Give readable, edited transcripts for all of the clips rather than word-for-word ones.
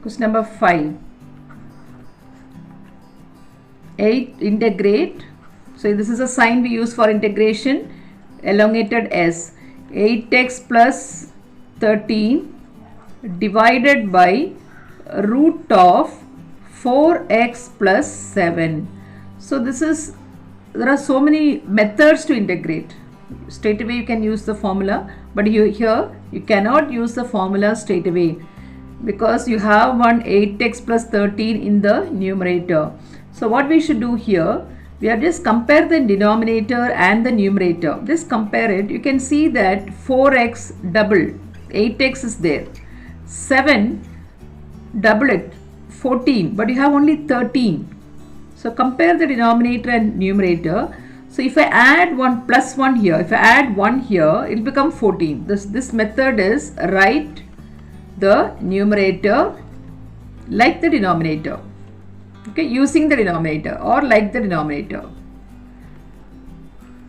Question number 5. 8 integrate. So this is a sign we use for integration. Elongated S. 8x plus 13 divided by root of 4x plus 7. So there are so many methods to integrate. Straight away you can use the formula, but here you cannot use the formula straight away because you have one 8x plus 13 in the numerator. So what we should do here, we have just compare the denominator and the numerator. Just compare it. You can see that 4x double, 8x is there, 7 double it, 14, but you have only 13. So compare the denominator and numerator. So if I add 1 plus 1 here, if I add 1 here, it will become 14. This method is write the numerator like the denominator. Okay, using the denominator or like the denominator.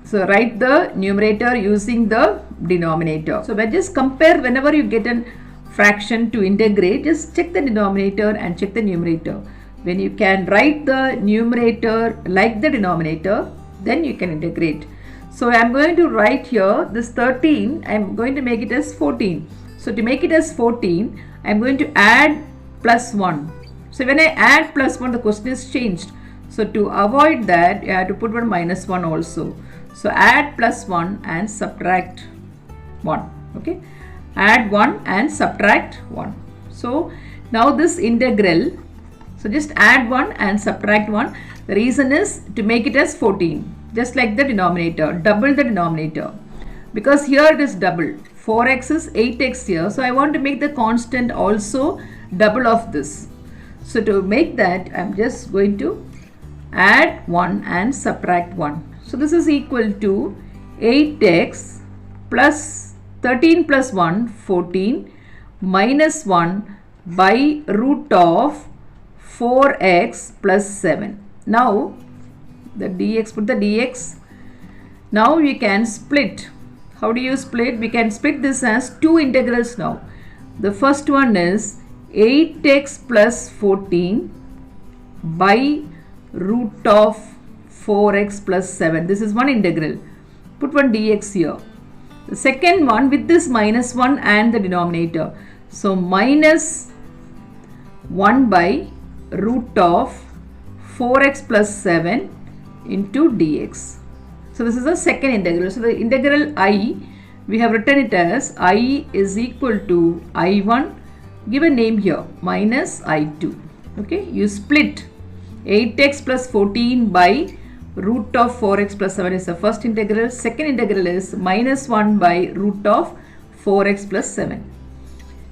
So write the numerator using the denominator. So just compare whenever you get a fraction to integrate, just check the denominator and check the numerator. When you can write the numerator like the denominator, then you can integrate. So I am going to write here this 13, I am going to make it as 14. So to make it as 14, I am going to add plus 1. So when I add plus 1, the question is changed. So to avoid that, you have to put one minus 1 also. So add plus 1 and subtract 1. Okay. Add 1 and subtract 1. So now this integral, so just add 1 and subtract 1. The reason is to make it as 14. Just like the denominator, double the denominator. Because here it is double. 4x is 8x here. So I want to make the constant also double of this. So to make that, I am just going to add 1 and subtract 1. So this is equal to 8x plus 13 plus 1, 14 minus 1 by root of 4x plus 7. Now the dx, put the dx. Now we can split. How do you split? We can split this as two integrals now. The first one is 8x plus 14 by root of 4x plus 7. This is one integral. Put one dx here. The second one with this minus 1 and the denominator. So minus 1 by root of 4x plus 7 into dx. So this is the second integral. So the integral I, we have written it as I is equal to I1, give a name here, minus I2. Okay, you split 8x plus 14 by root of 4x plus 7 is the first integral. Second integral is minus 1 by root of 4x plus 7.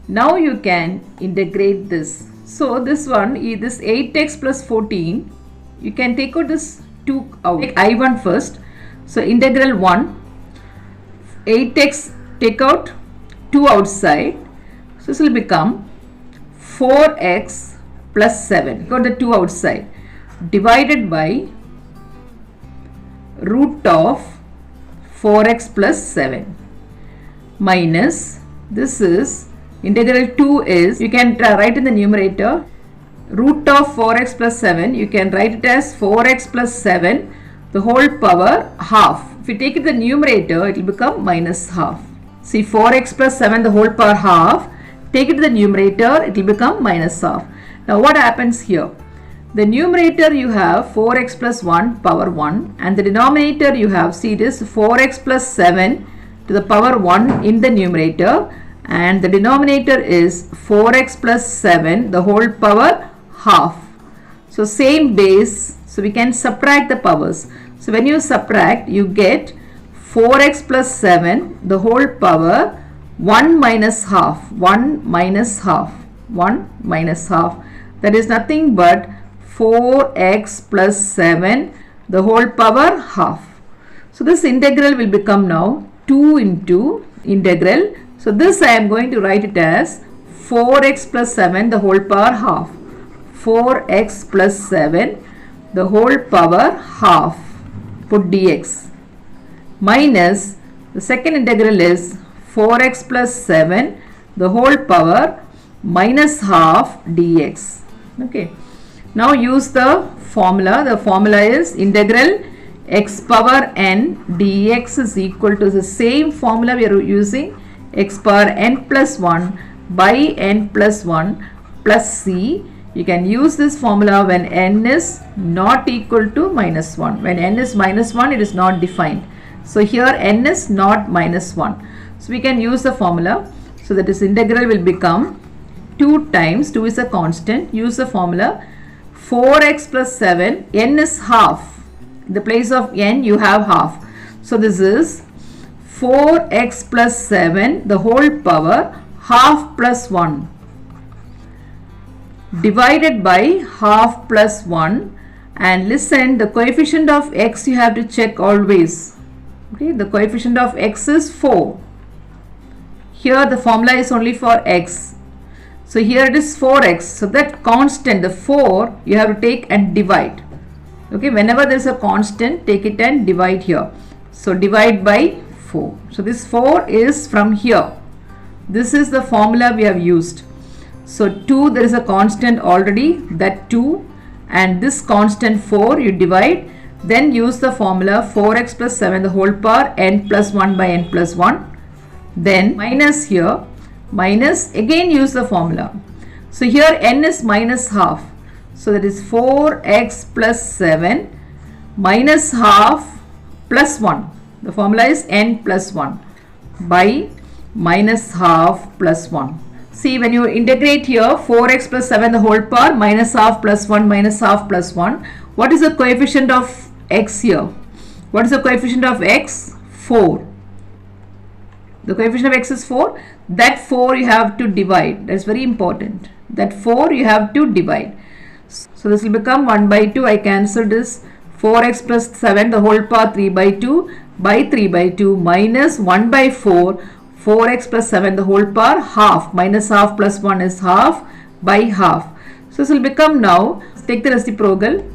Now you can integrate this. So this one, this 8x plus 14, you can take out this 2 out. Take I1 first. So integral 1, 8x take out 2 outside. So this will become 4x plus 7. Got the 2 outside. Divided by root of 4x plus 7 minus, this is integral 2 is, you can write in the numerator, root of 4x plus 7, you can write it as 4x plus 7 the whole power half. If you take it the numerator, it will become minus half. See, 4x plus 7 the whole power half, take it to the numerator, it will become minus half. Now what happens here? The numerator you have 4x plus 1 power 1 and the denominator you have, see this 4x plus 7 to the power 1 in the numerator and the denominator is 4x plus 7 the whole power half. So same base, so we can subtract the powers. So when you subtract, you get 4x plus 7 the whole power 1 minus half, 1 minus half, 1 minus half. That is nothing but 4x plus 7 the whole power half. So this integral will become now 2 into integral. So this I am going to write it as 4x plus 7 the whole power half. 4x plus 7 the whole power half. Put dx. Minus the second integral is 4x plus 7 the whole power minus half dx. Okay. Now use the formula. The formula is integral x power n dx is equal to the same formula we are using, x power n plus 1 by n plus 1 plus c. You can use this formula when n is not equal to minus 1. When n is minus 1, it is not defined. So here n is not minus 1. So we can use the formula. So that is integral will become 2 times, 2 is a constant, use the formula 4x plus 7, n is half. In the place of n you have half. So this is 4x plus 7 the whole power half plus 1 divided by half plus 1, and listen, the coefficient of x you have to check always. Okay, the coefficient of x is 4. Here the formula is only for x. So here it is 4x. So that constant, the 4, you have to take and divide. Okay, whenever there is a constant, take it and divide here. So divide by 4. So this 4 is from here. This is the formula we have used. So 2, there is a constant already, that 2, and this constant 4 you divide, then use the formula 4x plus 7 the whole power n plus 1 by n plus 1, then minus here, minus, again use the formula. So here n is minus half, so that is 4x plus 7 minus half plus 1. The formula is n plus 1 by minus half plus 1. See, when you integrate here 4x plus 7 the whole power minus half plus 1 minus half plus 1, what is the coefficient of x here? What is the coefficient of x? 4. The coefficient of x is 4. That 4 you have to divide. That is very important. That 4 you have to divide. So this will become 1 by 2. I cancel this. 4x plus 7 the whole power 3 by 2 by 3 by 2 minus 1 by 4. 4x plus 7 the whole power half, minus half plus 1 is half by half. So this will become, now take the reciprocal,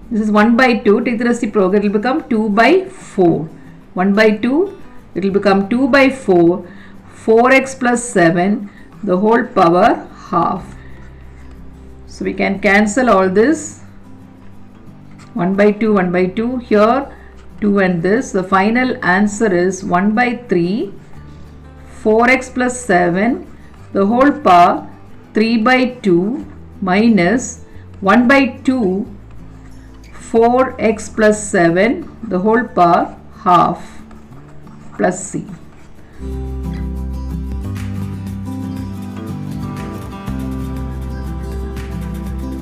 this is 1 by 2, take the reciprocal, it will become 2 by 4. 1 by 2, it will become 2 by 4, 4x plus 7 the whole power half. So we can cancel all this, 1 by 2, 1 by 2, here 2 and this. The final answer is 1 by 3, 4x plus 7 the whole power 3 by 2 minus 1 by 2 4x plus 7 the whole power half plus c.